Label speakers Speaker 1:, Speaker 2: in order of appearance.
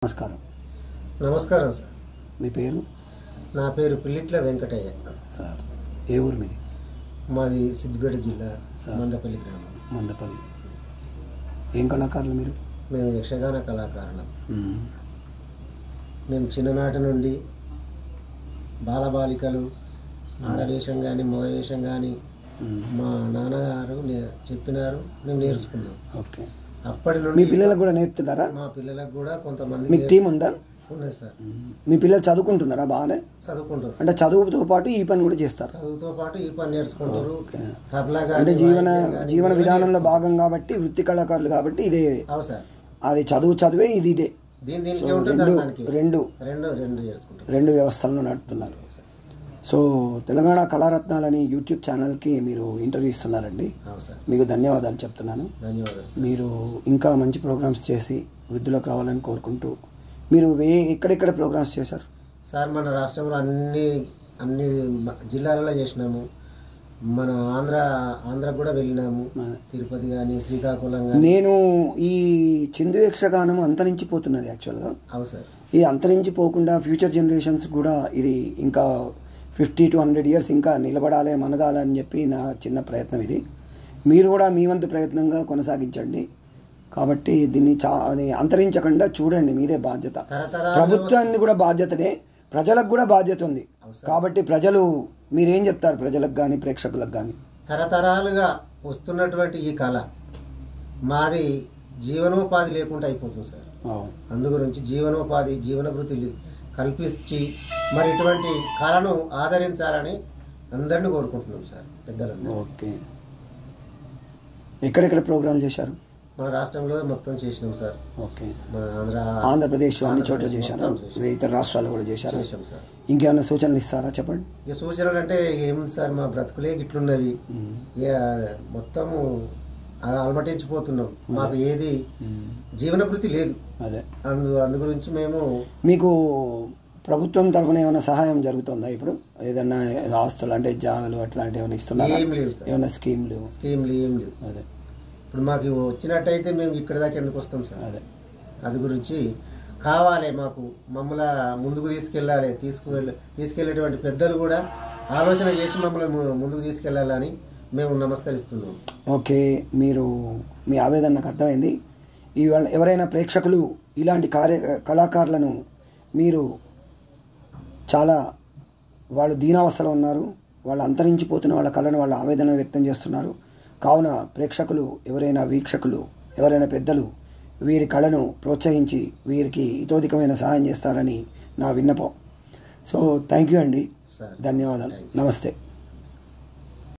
Speaker 1: నమస్కారం.
Speaker 2: నమస్కారం సార్.
Speaker 1: మీ పేరు?
Speaker 2: నా పేరు పిల్లిట్ల వెంకటయ్య
Speaker 1: సార్. ఏ ఊరు మీది?
Speaker 2: మాది సిద్దిపేట జిల్లా మందపల్లి గ్రామం.
Speaker 1: మందపల్లి. ఏం కళాకారులు మీరు?
Speaker 2: మేము యక్షగాన కళాకారులం. మేము చిన్ననాటి నుండి బాలబాలికలు ఆడవేషం కానీ మగవేషం కానీ మా నాన్నగారు చెప్పినారు, మేము నేర్చుకున్నాం.
Speaker 1: ఓకే.
Speaker 2: అప్పటి నుండి
Speaker 1: మీ పిల్లలకు కూడా నేర్పుతున్నారా?
Speaker 2: మా పిల్లలకు కూడా కొంతమంది.
Speaker 1: మీకు టీం ఉందా?
Speaker 2: ఉన్నది సార్.
Speaker 1: మీ పిల్లలు చదువుకుంటున్నారా? బాగానే
Speaker 2: చదువుకుంటారు.
Speaker 1: అంటే చదువుతో పాటు ఈ పని కూడా చేస్తారు?
Speaker 2: చదువుతో పాటు ఈ పని నేర్చుకుంటారు. తబలా
Speaker 1: అంటే జీవన విధానంలో భాగం కాబట్టి, వృత్తి కళాకారులు కాబట్టి ఇదే.
Speaker 2: అవు సార్.
Speaker 1: అది చదివే ఇది ఇదే. రెండు వ్యవస్థలను నడుపుతున్నారు. సో తెలంగాణ కళారత్నాలని యూట్యూబ్ ఛానల్కి మీరు ఇంటర్వ్యూ ఇస్తున్నారండి. మీకు ధన్యవాదాలు చెప్తున్నాను. మీరు ఇంకా మంచి ప్రోగ్రామ్స్ చేసి వృద్ధులకు రావాలని కోరుకుంటూ, మీరు ఎక్కడెక్కడ ప్రోగ్రామ్స్ చేశారు
Speaker 2: సార్? మన రాష్ట్రంలో అన్ని జిల్లాలలో చేసినాము. మన ఆంధ్ర కూడా వెళ్ళినాము. తిరుపతి కానీ శ్రీకాకుళం కానీ.
Speaker 1: నేను ఈ చిందు యక్షగానం అంతరించిపోతున్నది యాక్చువల్గా.
Speaker 2: అవును సార్.
Speaker 1: ఇది అంతరించిపోకుండా ఫ్యూచర్ జనరేషన్స్ కూడా ఇది ఇంకా 50 to 100 years ఇంకా నిలబడాలి, మనగాలని చెప్పి నా చిన్న ప్రయత్నం ఇది. మీరు కూడా మీ వంతు ప్రయత్నంగా కొనసాగించండి. కాబట్టి దీన్ని అది అంతరించకుండా చూడండి, మీదే బాధ్యత. ప్రభుత్వాన్ని కూడా బాధ్యతనే, ప్రజలకు కూడా బాధ్యత ఉంది. కాబట్టి ప్రజలు, మీరేం చెప్తారు ప్రజలకు కానీ ప్రేక్షకులకు కానీ?
Speaker 2: తరతరాలుగా వస్తున్నటువంటి ఈ కళ మాది జీవనోపాధి లేకుండా అయిపోతుంది సార్. అందు గురించి జీవనభృతి కల్పించి మరి ఇటువంటి కళను ఆదరించాలని అందరినీ కోరుకుంటున్నాం సార్, పెద్దలందరూ.
Speaker 1: ఓకే. ఎక్కడెక్కడ ప్రోగ్రాం చేశారు?
Speaker 2: మన రాష్ట్రంలో మొత్తం చేసినాం సార్.
Speaker 1: ఓకే.
Speaker 2: మన
Speaker 1: ఆంధ్రప్రదేశ్ అన్ని చోట్ల చేశారు, ఇతర రాష్ట్రాలు కూడా చేశారు
Speaker 2: సార్.
Speaker 1: ఇంకేమైనా సూచనలు ఇస్తారా? చెప్పండి.
Speaker 2: ఇక సూచనలు అంటే ఏముంది సార్, మా బ్రతుకులే గిట్లున్నవి. ఇక మొత్తము అలమటించిపోతున్నాం. మాకు ఏది జీవనభృతి లేదు.
Speaker 1: అదే
Speaker 2: అందు గురించి మేము.
Speaker 1: మీకు ప్రభుత్వం తరఫున ఏమైనా సహాయం జరుగుతుందా ఇప్పుడు? ఏదన్నా ఆస్తులు అంటే జాగాలు అట్లాంటివి ఏమైనా ఇస్తున్నారా?
Speaker 2: ఏం లేవు సార్.
Speaker 1: ఏమైనా స్కీమ్లు
Speaker 2: ఏం లేవు.
Speaker 1: అదే
Speaker 2: ఇప్పుడు మాకు వచ్చినట్టయితే మేము ఇక్కడ దాకా ఎందుకు వస్తాం సార్?
Speaker 1: అదే
Speaker 2: అది గురించి కావాలి మాకు. మమ్మల్ని ముందుకు తీసుకెళ్లేటువంటి పెద్దలు కూడా ఆలోచన చేసి మమ్మల్ని ముందుకు తీసుకెళ్లాలని మేము నమస్కరిస్తున్నాం.
Speaker 1: ఓకే. మీరు మీ ఆవేదన నాకు అర్థమైంది. ఇవాళ ఎవరైనా ప్రేక్షకులు ఇలాంటి కళాకారులను, మీరు చాలా వాళ్ళు దీనావస్థలో ఉన్నారు, వాళ్ళు అంతరించిపోతున్న వాళ్ళ కళను వాళ్ళ ఆవేదన వ్యక్తం చేస్తున్నారు. కావున ప్రేక్షకులు ఎవరైనా, వీక్షకులు ఎవరైనా పెద్దలు వీరి కళను ప్రోత్సహించి వీరికి ఇతోధికమైన సహాయం చేస్తారని నా విన్నపం. సో థ్యాంక్ యూ అండి, ధన్యవాదాలు, నమస్తే.